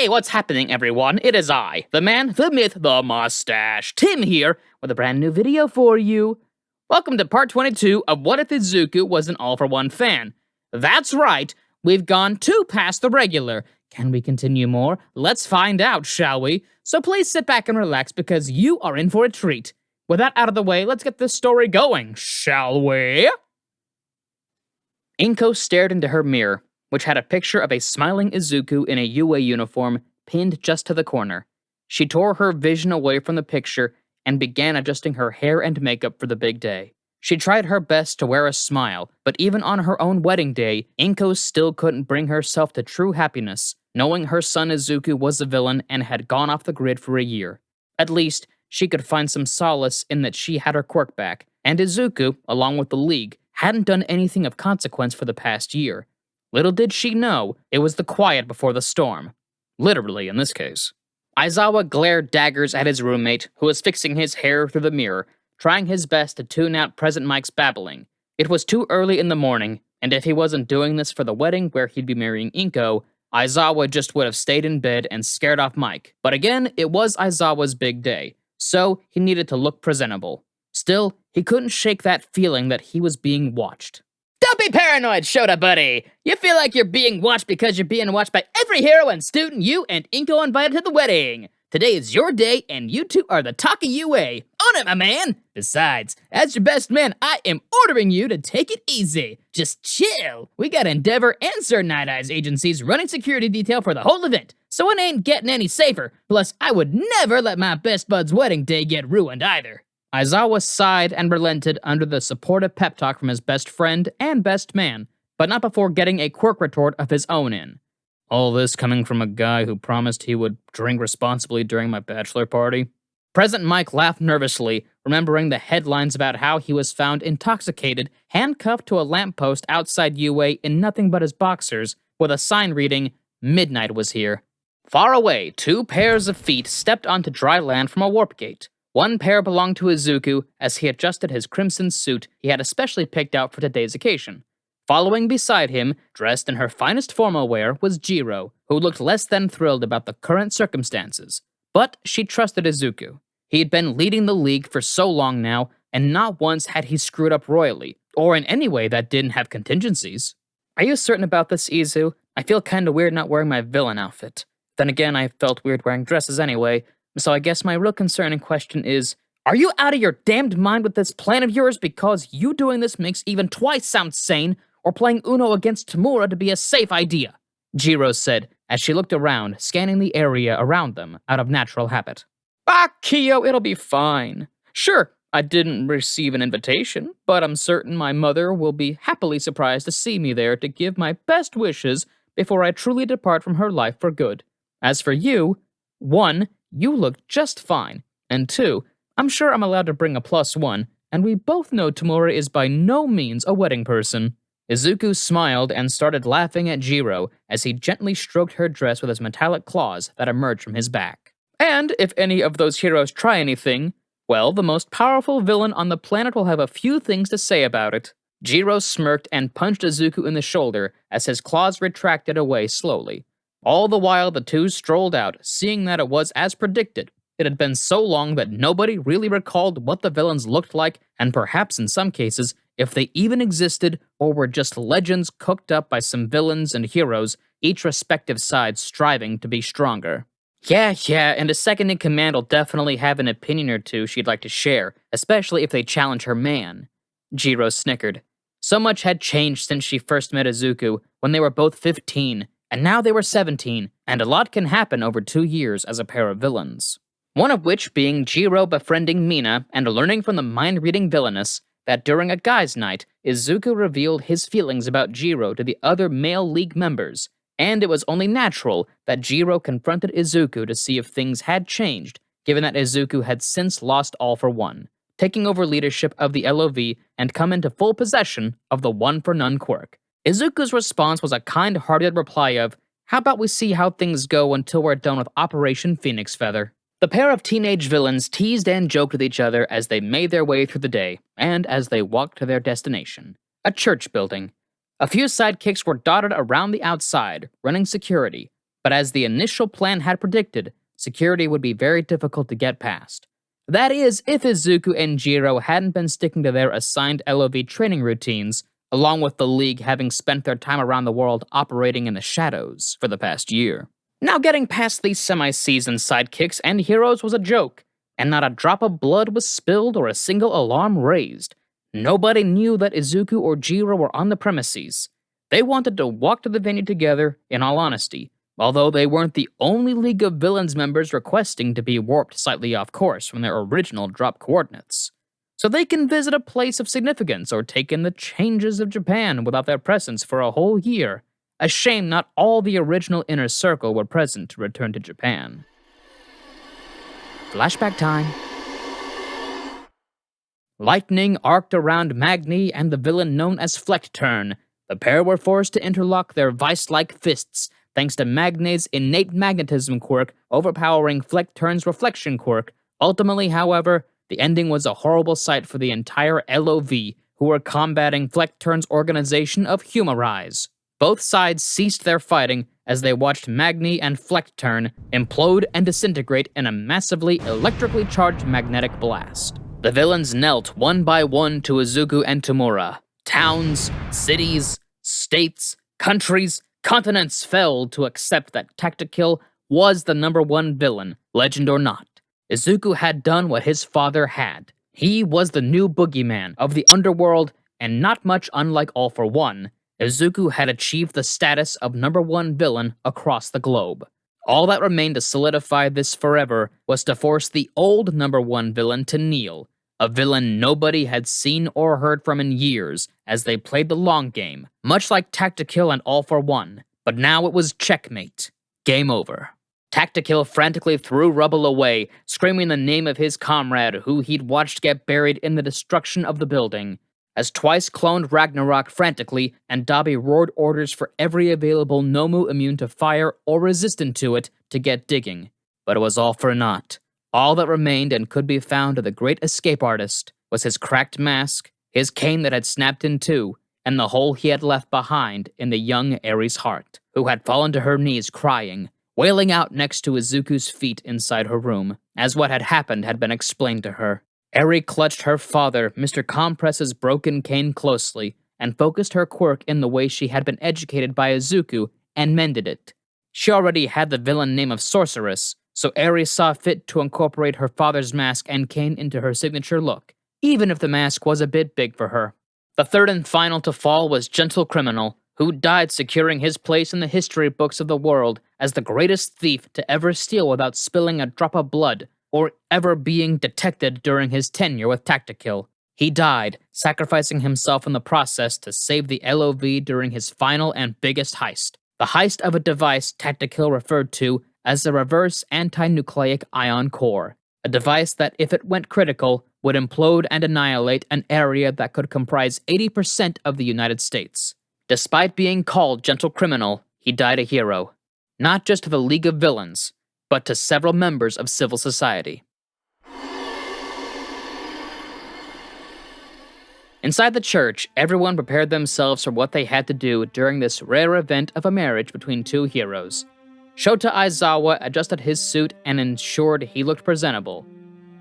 Hey, what's happening, everyone? It is I, the man, the myth, the mustache, Tim here, with a brand new video for you. Welcome to part 22 of What If Izuku Was an All-for-One Fan. That's right, we've gone 2 past the regular. Can we continue more? Let's find out, shall we? So please sit back and relax because you are in for a treat. With that out of the way, let's get this story going, shall we? Inko stared into her mirror, which had a picture of a smiling Izuku in a UA uniform pinned just to the corner. She tore her vision away from the picture and began adjusting her hair and makeup for the big day. She tried her best to wear a smile, but even on her own wedding day, Inko still couldn't bring herself to true happiness, knowing her son Izuku was a villain and had gone off the grid for a year. At least, she could find some solace in that she had her quirk back, and Izuku, along with the League, hadn't done anything of consequence for the past year. Little did she know, it was the quiet before the storm. Literally, in this case. Aizawa glared daggers at his roommate, who was fixing his hair through the mirror, trying his best to tune out Present Mike's babbling. It was too early in the morning, and if he wasn't doing this for the wedding where he'd be marrying Inko, Aizawa just would have stayed in bed and scared off Mike. But again, it was Aizawa's big day, so he needed to look presentable. Still, he couldn't shake that feeling that he was being watched. Don't be paranoid, Shota buddy! You feel like you're being watched because you're being watched by every hero and student you and Inko invited to the wedding. Today is your day, and you two are the talk of UA. Own it, my man! Besides, as your best man, I am ordering you to take it easy. Just chill. We got Endeavor and Sir Night Eyes agencies running security detail for the whole event, so it ain't getting any safer. Plus, I would never let my best bud's wedding day get ruined either. Aizawa sighed and relented under the supportive pep talk from his best friend and best man, but not before getting a quirk retort of his own in. All this coming from a guy who promised he would drink responsibly during my bachelor party? Present Mike laughed nervously, remembering the headlines about how he was found intoxicated, handcuffed to a lamppost outside UA in nothing but his boxers, with a sign reading, "Midnight was here." Far away, 2 pairs of feet stepped onto dry land from a warp gate. One pair belonged to Izuku as he adjusted his crimson suit he had especially picked out for today's occasion. Following beside him, dressed in her finest formal wear, was Jiro, who looked less than thrilled about the current circumstances. But she trusted Izuku. He had been leading the League for so long now, and not once had he screwed up royally, or in any way that didn't have contingencies. Are you certain about this, Izu? I feel kinda weird not wearing my villain outfit. Then again, I felt weird wearing dresses anyway. So I guess my real concern and question is, are you out of your damned mind with this plan of yours because you doing this makes even twice sound sane, or playing Uno against Tamura to be a safe idea? Jiro said, as she looked around, scanning the area around them out of natural habit. Ah, Kyo, it'll be fine. Sure, I didn't receive an invitation, but I'm certain my mother will be happily surprised to see me there to give my best wishes before I truly depart from her life for good. As for you, 1, you look just fine, and 2, I'm sure I'm allowed to bring a +1, and we both know Tamura is by no means a wedding person. Izuku smiled and started laughing at Jiro as he gently stroked her dress with his metallic claws that emerged from his back. And if any of those heroes try anything, well, the most powerful villain on the planet will have a few things to say about it. Jiro smirked and punched Izuku in the shoulder as his claws retracted away slowly. All the while, the two strolled out, seeing that it was as predicted. It had been so long that nobody really recalled what the villains looked like, and perhaps in some cases, if they even existed or were just legends cooked up by some villains and heroes, each respective side striving to be stronger. Yeah, and a second-in-command will definitely have an opinion or two she'd like to share, especially if they challenge her man. Jiro snickered. So much had changed since she first met Izuku, when they were both 15, and now they were 17, and a lot can happen over 2 years as a pair of villains. One of which being Jiro befriending Mina and learning from the mind-reading villainess that during a guys' night, Izuku revealed his feelings about Jiro to the other male League members, and it was only natural that Jiro confronted Izuku to see if things had changed, given that Izuku had since lost All for One, taking over leadership of the LOV and come into full possession of the One for None quirk. Izuku's response was a kind-hearted reply of, how about we see how things go until we're done with Operation Phoenix Feather? The pair of teenage villains teased and joked with each other as they made their way through the day, and as they walked to their destination, a church building. A few sidekicks were dotted around the outside, running security, But as the initial plan had predicted, security would be very difficult to get past. That is, if Izuku and Jiro hadn't been sticking to their assigned LOV training routines, along with the League having spent their time around the world operating in the shadows for the past year. Now getting past these semi-seasoned sidekicks and heroes was a joke, and not a drop of blood was spilled or a single alarm raised. Nobody knew that Izuku or Jiro were on the premises. They wanted to walk to the venue together, in all honesty, although they weren't the only League of Villains members requesting to be warped slightly off course from their original drop coordinates. So they can visit a place of significance or take in the changes of Japan without their presence for a whole year. A shame not all the original inner circle were present to return to Japan. Flashback time. Lightning arced around Magni and the villain known as Fleckturn. The pair were forced to interlock their vice-like fists, thanks to Magni's innate magnetism quirk overpowering Fleckturn's reflection quirk. Ultimately, however, the ending was a horrible sight for the entire LOV, who were combating Fleckturn's organization of Humorize. Both sides ceased their fighting as they watched Magni and Fleckturn implode and disintegrate in a massively electrically charged magnetic blast. The villains knelt one by one to Izuku and Tamura. Towns, cities, states, countries, continents fell to accept that Tactikill was the #1 villain, legend or not. Izuku had done what his father had. He was the new boogeyman of the underworld, and not much unlike All for One, Izuku had achieved the status of #1 villain across the globe. All that remained to solidify this forever was to force the old #1 villain to kneel, a villain nobody had seen or heard from in years as they played the long game, much like Tactikill and All for One, but now it was checkmate. Game over. Tactikill frantically threw rubble away, screaming the name of his comrade who he'd watched get buried in the destruction of the building. As twice cloned Ragnarok frantically, and Dabi roared orders for every available Nomu immune to fire or resistant to it to get digging. But it was all for naught. All that remained and could be found of the great escape artist was his cracked mask, his cane that had snapped in two, and the hole he had left behind in the young Eri's heart, who had fallen to her knees crying, wailing out next to Izuku's feet inside her room, as what had happened had been explained to her. Eri clutched her father, Mr. Compress's broken cane closely, and focused her quirk in the way she had been educated by Izuku, and mended it. She already had the villain name of Sorceress, so Eri saw fit to incorporate her father's mask and cane into her signature look, even if the mask was a bit big for her. The third and final to fall was Gentle Criminal, who died securing his place in the history books of the world as the greatest thief to ever steal without spilling a drop of blood, or ever being detected during his tenure with Tactikill. He died, sacrificing himself in the process to save the LOV during his final and biggest heist. The heist of a device Tactikill referred to as the Reverse Anti-Nucleic Ion Core, a device that, if it went critical, would implode and annihilate an area that could comprise 80% of the United States. Despite being called Gentle Criminal, he died a hero. Not just to the League of Villains, but to several members of civil society. Inside the church, everyone prepared themselves for what they had to do during this rare event of a marriage between two heroes. Shota Aizawa adjusted his suit and ensured he looked presentable.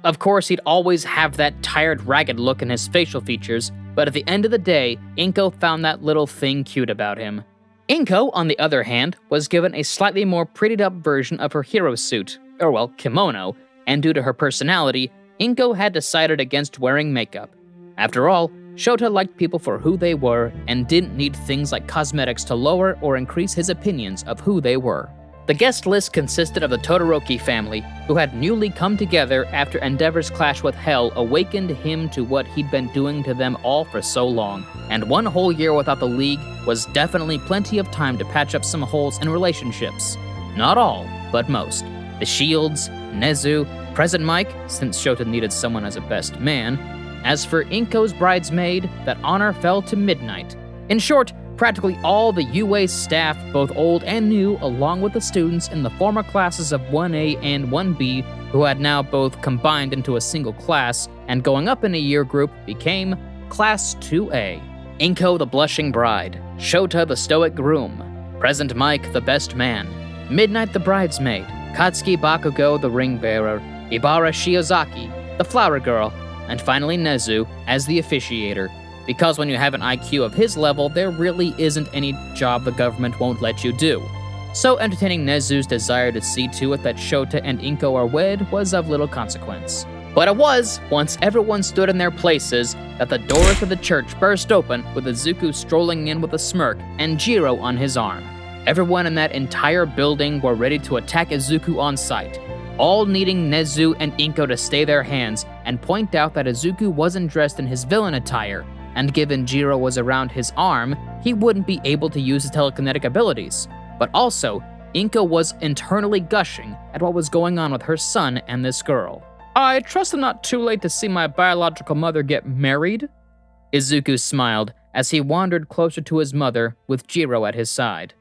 Of course, he'd always have that tired, ragged look in his facial features, but at the end of the day, Inko found that little thing cute about him. Inko, on the other hand, was given a slightly more prettied-up version of her hero suit, or well, kimono, and due to her personality, Inko had decided against wearing makeup. After all, Shota liked people for who they were and didn't need things like cosmetics to lower or increase his opinions of who they were. The guest list consisted of the Todoroki family, who had newly come together after Endeavor's clash with Hell awakened him to what he'd been doing to them all for so long, and 1 whole year without the League was definitely plenty of time to patch up some holes in relationships. Not all, but most. The Shields, Nezu, Present Mike, since Shota needed someone as a best man. As for Inko's bridesmaid, that honor fell to Midnight. In short, practically all the UA staff, both old and new, along with the students in the former classes of 1A and 1B, who had now both combined into a single class, and going up in a year group, became Class 2A. Inko the blushing bride, Shota the stoic groom, Present Mike the best man, Midnight the bridesmaid, Katsuki Bakugo the ring bearer, Ibara Shiozaki, the flower girl, and finally Nezu as the officiator. Because when you have an IQ of his level, there really isn't any job the government won't let you do. So entertaining Nezu's desire to see to it that Shota and Inko are wed was of little consequence. But it was, once everyone stood in their places, that the doors of the church burst open with Izuku strolling in with a smirk and Jiro on his arm. Everyone in that entire building were ready to attack Izuku on sight, all needing Nezu and Inko to stay their hands and point out that Izuku wasn't dressed in his villain attire, and given Jiro was around his arm, he wouldn't be able to use his telekinetic abilities. But also, Inko was internally gushing at what was going on with her son and this girl. I trust I'm not too late to see my biological mother get married? Izuku smiled as he wandered closer to his mother with Jiro at his side.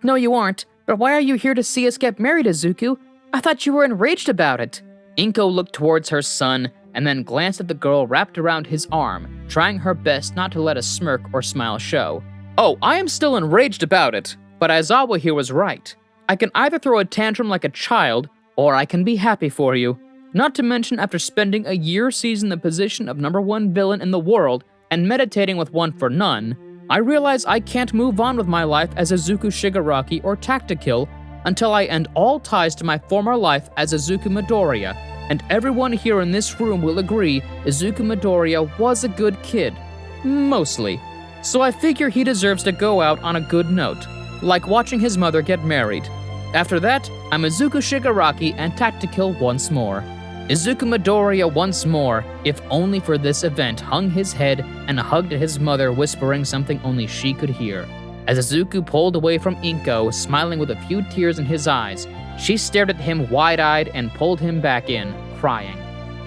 No, you aren't. But why are you here to see us get married, Izuku? I thought you were enraged about it. Inko looked towards her son and then glanced at the girl wrapped around his arm, trying her best not to let a smirk or smile show. Oh, I am still enraged about it, but Aizawa here was right. I can either throw a tantrum like a child, or I can be happy for you. Not to mention, after spending a year seizing the position of #1 villain in the world and meditating with one for none, I realize I can't move on with my life as Izuku Shigaraki or Tactikill until I end all ties to my former life as Izuku Midoriya, and everyone here in this room will agree Izuku Midoriya was a good kid. Mostly. So I figure he deserves to go out on a good note, like watching his mother get married. After that, I'm Izuku Shigaraki and Tactikill once more. Izuku Midoriya once more, if only for this event, hung his head and hugged his mother, whispering something only she could hear. As Izuku pulled away from Inko, smiling with a few tears in his eyes, she stared at him wide-eyed and pulled him back in, crying.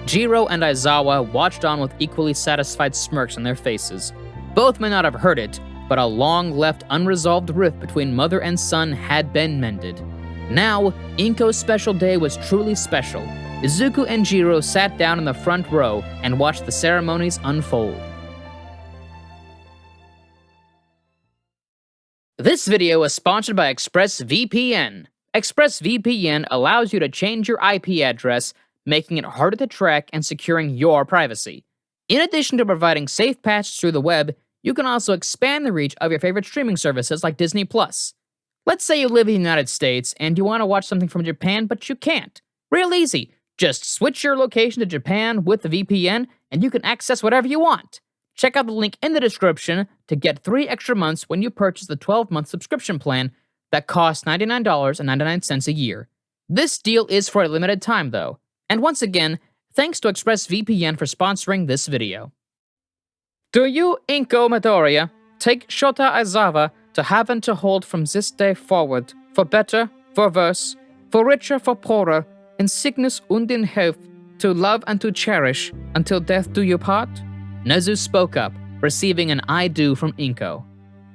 Jiro and Aizawa watched on with equally satisfied smirks on their faces. Both may not have heard it, but a long-left unresolved rift between mother and son had been mended. Now, Inko's special day was truly special. Izuku and Jiro sat down in the front row and watched the ceremonies unfold. This video is sponsored by ExpressVPN. ExpressVPN allows you to change your IP address, making it harder to track and securing your privacy. In addition to providing safe paths through the web, you can also expand the reach of your favorite streaming services like Disney+. Let's say you live in the United States and you want to watch something from Japan, but you can't. Real easy. Just switch your location to Japan with the VPN and you can access whatever you want. Check out the link in the description to get 3 extra months when you purchase the 12-month subscription plan that costs $99.99 a year. This deal is for a limited time though. And once again, thanks to ExpressVPN for sponsoring this video. Do you, Inko Midoriya, take Shota Aizawa to have and to hold from this day forward, for better, for worse, for richer, for poorer, in sickness and in health, to love and to cherish, until death do you part? Nezu spoke up, receiving an I do from Inko.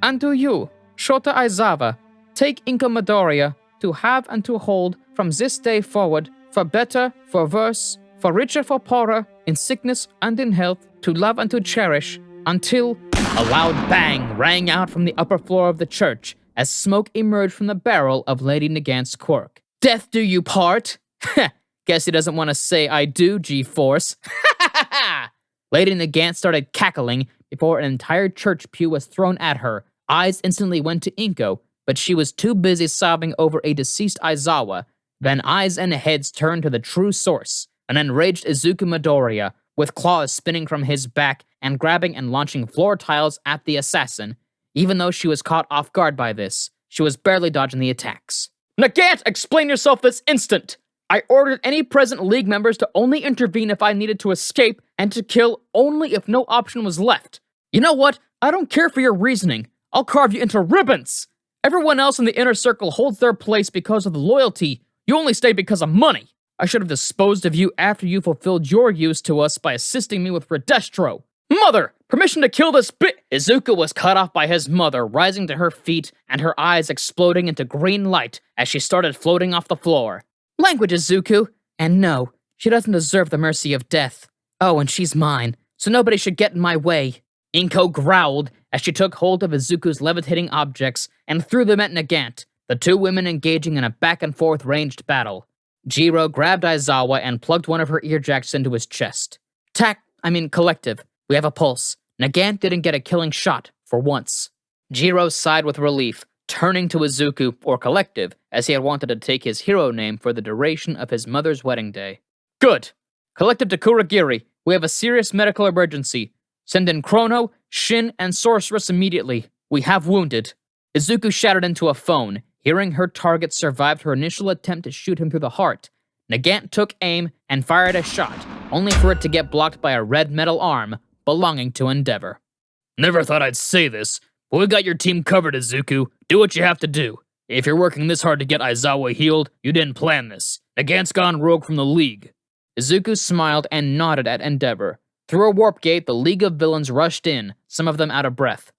And do you, Shota Aizawa, take Inko Midoriya to have and to hold from this day forward, for better, for worse, for richer, for poorer, in sickness and in health, to love and to cherish, until a loud bang rang out from the upper floor of the church as smoke emerged from the barrel of Lady Nagant's quirk. Death do you part? Guess he doesn't want to say I do, G-Force. Lady Nagant started cackling before an entire church pew was thrown at her. Eyes instantly went to Inko, but she was too busy sobbing over a deceased Aizawa. Then eyes and heads turned to the true source, an enraged Izuku Midoriya, with claws spinning from his back and grabbing and launching floor tiles at the assassin. Even though she was caught off guard by this, she was barely dodging the attacks. Nagant, explain yourself this instant! I ordered any present League members to only intervene if I needed to escape, and to kill only if no option was left. You know what? I don't care for your reasoning. I'll carve you into ribbons! Everyone else in the inner circle holds their place because of the loyalty. You only stay because of money. I should have disposed of you after you fulfilled your use to us by assisting me with Redestro. Mother! Permission to kill this Izuku was cut off by his mother, rising to her feet and her eyes exploding into green light as she started floating off the floor. Language, Izuku! And no, she doesn't deserve the mercy of death. Oh, and she's mine, so nobody should get in my way. Inko growled as she took hold of Izuku's levitating objects and threw them at Nagant, the two women engaging in a back-and-forth ranged battle. Jiro grabbed Aizawa and plugged one of her earjacks into his chest. Collective. We have a pulse. Nagant didn't get a killing shot, for once. Jiro sighed with relief, turning to Izuku, or Collective, as he had wanted to take his hero name for the duration of his mother's wedding day. Good. Collective to Kurogiri, we have a serious medical emergency. Send in Chrono, Shin, and Sorceress immediately. We have wounded. Izuku shouted into a phone. Hearing her target survived her initial attempt to shoot him through the heart, Nagant took aim and fired a shot, only for it to get blocked by a red metal arm belonging to Endeavor. Never thought I'd say this, but we got your team covered, Izuku. Do what you have to do. If you're working this hard to get Aizawa healed, you didn't plan this. Nagant's gone rogue from the League. Izuku smiled and nodded at Endeavor. Through a warp gate, the League of Villains rushed in, some of them out of breath.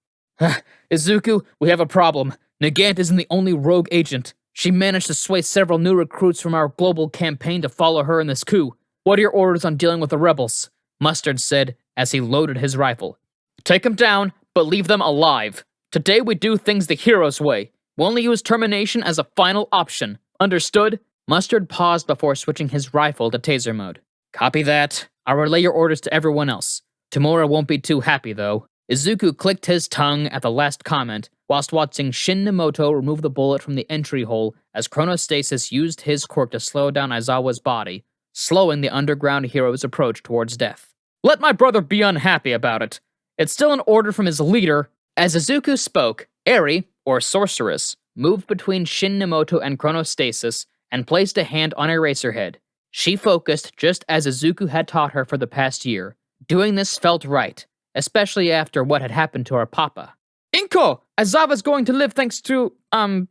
Izuku, we have a problem. Nagant isn't the only rogue agent. She managed to sway several new recruits from our global campaign to follow her in this coup. What are your orders on dealing with the rebels? Mustard said as he loaded his rifle. Take them down, but leave them alive. Today we do things the hero's way. We'll only use termination as a final option. Understood? Mustard paused before switching his rifle to taser mode. Copy that. I'll relay your orders to everyone else. Tamura won't be too happy, though. Izuku clicked his tongue at the last comment, whilst watching Shin Nemoto remove the bullet from the entry hole as Chronostasis used his quirk to slow down Aizawa's body, slowing the underground hero's approach towards death. Let my brother be unhappy about it. It's still an order from his leader. As Izuku spoke, Eri, or Sorceress, moved between Shin Nemoto and Chronostasis and placed a hand on Eraserhead. She focused just as Izuku had taught her for the past year. Doing this felt right, especially after what had happened to our papa. Inko! Aizawa's going to live thanks to,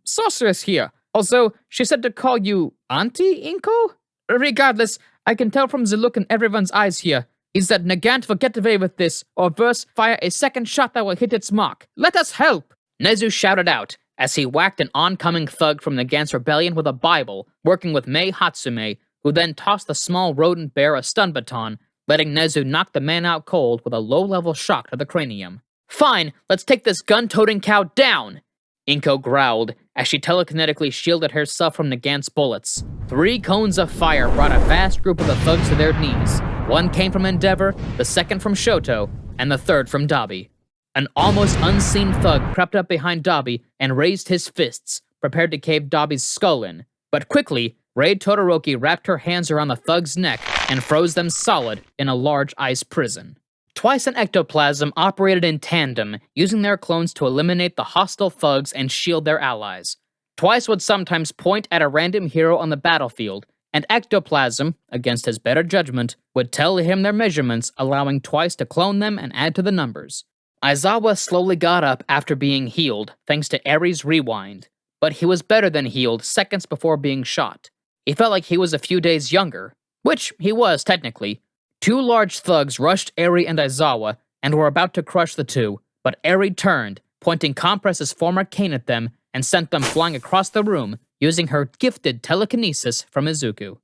Sorceress here. Also, she said to call you Auntie, Inko? Regardless, I can tell from the look in everyone's eyes here is that Nagant will get away with this, or worse, fire a second shot that will hit its mark. Let us help! Nezu shouted out as he whacked an oncoming thug from Nagant's rebellion with a Bible, working with Mei Hatsume, who then tossed the small rodent bear a stun baton, letting Nezu knock the man out cold with a low-level shock to the cranium. Fine, let's take this gun-toting cow down! Inko growled as she telekinetically shielded herself from Nagant's bullets. 3 cones of fire brought a vast group of the thugs to their knees. One came from Endeavor, the second from Shoto, and the third from Dabi. An almost unseen thug crept up behind Dabi and raised his fists, prepared to cave Dabi's skull in. But quickly, Raid Todoroki wrapped her hands around the thug's neck and froze them solid in a large ice prison. Twice and Ectoplasm operated in tandem, using their clones to eliminate the hostile thugs and shield their allies. Twice would sometimes point at a random hero on the battlefield, and Ectoplasm, against his better judgment, would tell him their measurements, allowing Twice to clone them and add to the numbers. Aizawa slowly got up after being healed, thanks to Eri's rewind, but he was better than healed seconds before being shot. He felt like he was a few days younger, which he was technically. 2 large thugs rushed Eri and Aizawa and were about to crush the two, but Eri turned, pointing Compress's former cane at them and sent them flying across the room, using her gifted telekinesis from Izuku.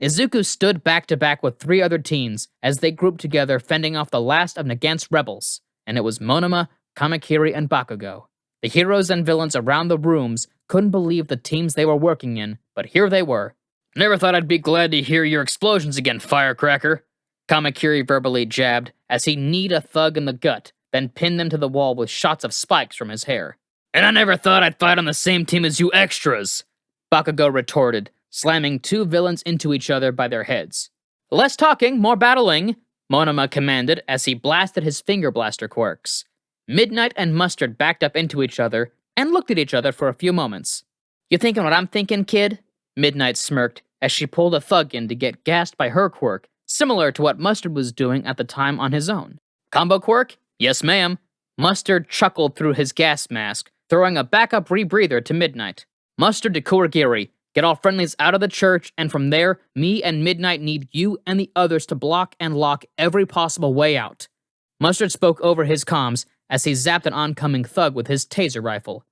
Izuku stood back-to-back with 3 other teens as they grouped together, fending off the last of Nagant's rebels, and it was Monoma, Kamakiri, and Bakugo. The heroes and villains around the rooms couldn't believe the teams they were working in, but here they were. Never thought I'd be glad to hear your explosions again, Firecracker. Kamakiri verbally jabbed as he kneed a thug in the gut, then pinned them to the wall with shots of spikes from his hair. And I never thought I'd fight on the same team as you extras, Bakugo retorted, slamming 2 villains into each other by their heads. Less talking, more battling, Monoma commanded as he blasted his finger blaster quirks. Midnight and Mustard backed up into each other and looked at each other for a few moments. You thinking what I'm thinking, kid? Midnight smirked as she pulled a thug in to get gassed by her quirk, similar to what Mustard was doing at the time on his own. Combo quirk? Yes, ma'am. Mustard chuckled through his gas mask, throwing a backup rebreather to Midnight. Mustard to Kurogiri, get all friendlies out of the church, and from there, me and Midnight need you and the others to block and lock every possible way out. Mustard spoke over his comms as he zapped an oncoming thug with his taser rifle.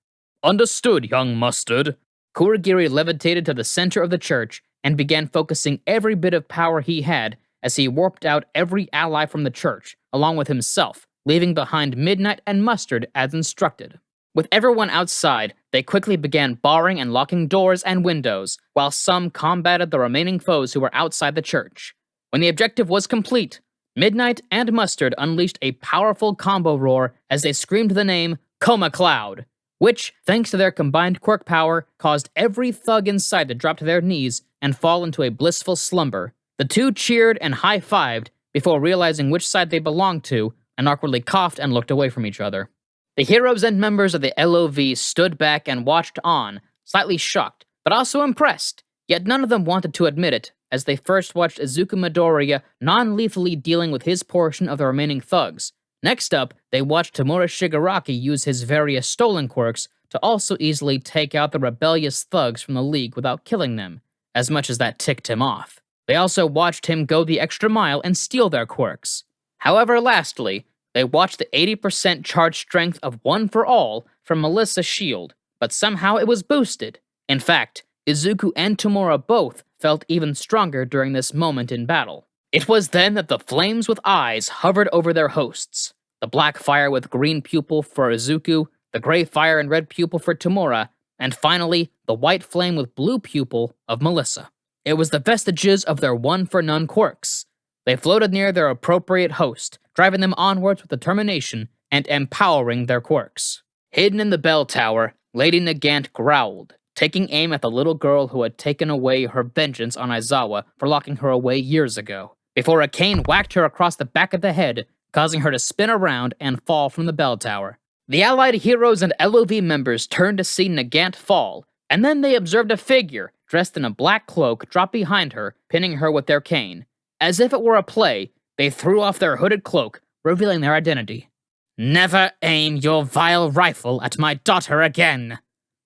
Understood, young Mustard. Kurogiri levitated to the center of the church and began focusing every bit of power he had as he warped out every ally from the church, along with himself, leaving behind Midnight and Mustard as instructed. With everyone outside, they quickly began barring and locking doors and windows, while some combated the remaining foes who were outside the church. When the objective was complete, Midnight and Mustard unleashed a powerful combo roar as they screamed the name Coma Cloud, which, thanks to their combined quirk power, caused every thug inside to drop to their knees and fall into a blissful slumber. The two cheered and high-fived before realizing which side they belonged to and awkwardly coughed and looked away from each other. The heroes and members of the LOV stood back and watched on, slightly shocked, but also impressed, yet none of them wanted to admit it, as they first watched Izuku Midoriya non-lethally dealing with his portion of the remaining thugs. Next up, they watched Tamura Shigaraki use his various stolen quirks to also easily take out the rebellious thugs from the League without killing them, as much as that ticked him off. They also watched him go the extra mile and steal their quirks. However, lastly, they watched the 80% charge strength of One for All from Melissa's shield, but somehow it was boosted. In fact, Izuku and Tamura both felt even stronger during this moment in battle. It was then that the flames with eyes hovered over their hosts. The black fire with green pupil for Izuku, the gray fire and red pupil for Tamura, and finally, the white flame with blue pupil of Melissa. It was the vestiges of their one-for-none quirks. They floated near their appropriate host, driving them onwards with determination and empowering their quirks. Hidden in the bell tower, Lady Nagant growled, taking aim at the little girl who had taken away her vengeance on Aizawa for locking her away years ago, before a cane whacked her across the back of the head, causing her to spin around and fall from the bell tower. The allied heroes and LOV members turned to see Nagant fall, and then they observed a figure dressed in a black cloak drop behind her, pinning her with their cane. As if it were a play, they threw off their hooded cloak, revealing their identity. "Never aim your vile rifle at my daughter again,"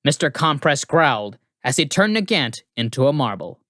Mr. Compress growled as he turned Nagant into a marble.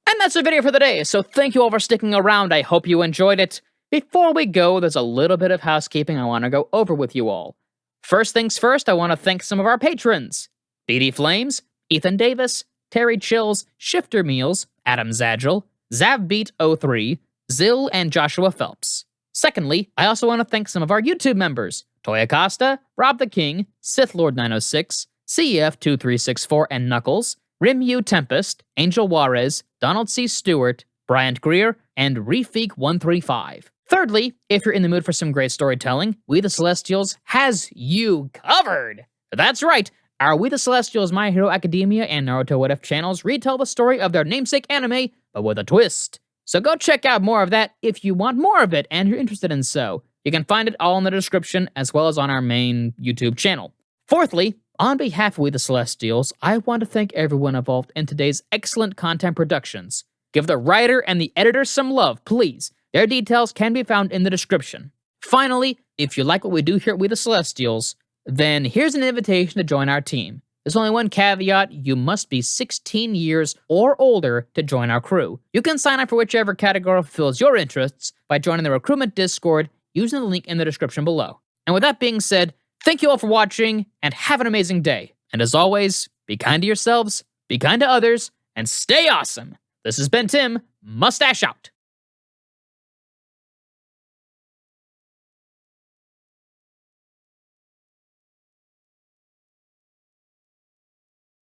And that's the video for the day, so thank you all for sticking around. I hope you enjoyed it. Before we go, there's a little bit of housekeeping I want to go over with you all. First things first, I want to thank some of our patrons: BD Flames, Ethan Davis, Terry Chills, Shifter Meals, Adam Zadgel, Zavbeat03, Zill, and Joshua Phelps. Secondly, I also want to thank some of our YouTube members: Toya Costa, Rob the King, SithLord906, CEF2364 and Knuckles, Rimueu Tempest, Angel Juarez, Donald C. Stewart, Bryant Greer, and Refeek135. Thirdly, if you're in the mood for some great storytelling, We the Celestials has you covered. That's right, our We the Celestials My Hero Academia and Naruto What If channels retell the story of their namesake anime, but with a twist. So go check out more of that if you want more of it and you're interested in so. You can find it all in the description as well as on our main YouTube channel. Fourthly, on behalf of We the Celestials, I want to thank everyone involved in today's excellent content productions. Give the writer and the editor some love, please. Their details can be found in the description. Finally, if you like what we do here at We the Celestials, then here's an invitation to join our team. There's only one caveat: you must be 16 years or older to join our crew. You can sign up for whichever category fulfills your interests by joining the recruitment Discord using the link in the description below. And with that being said, thank you all for watching, and have an amazing day. And as always, be kind to yourselves, be kind to others, and stay awesome. This has been Tim, Mustache out.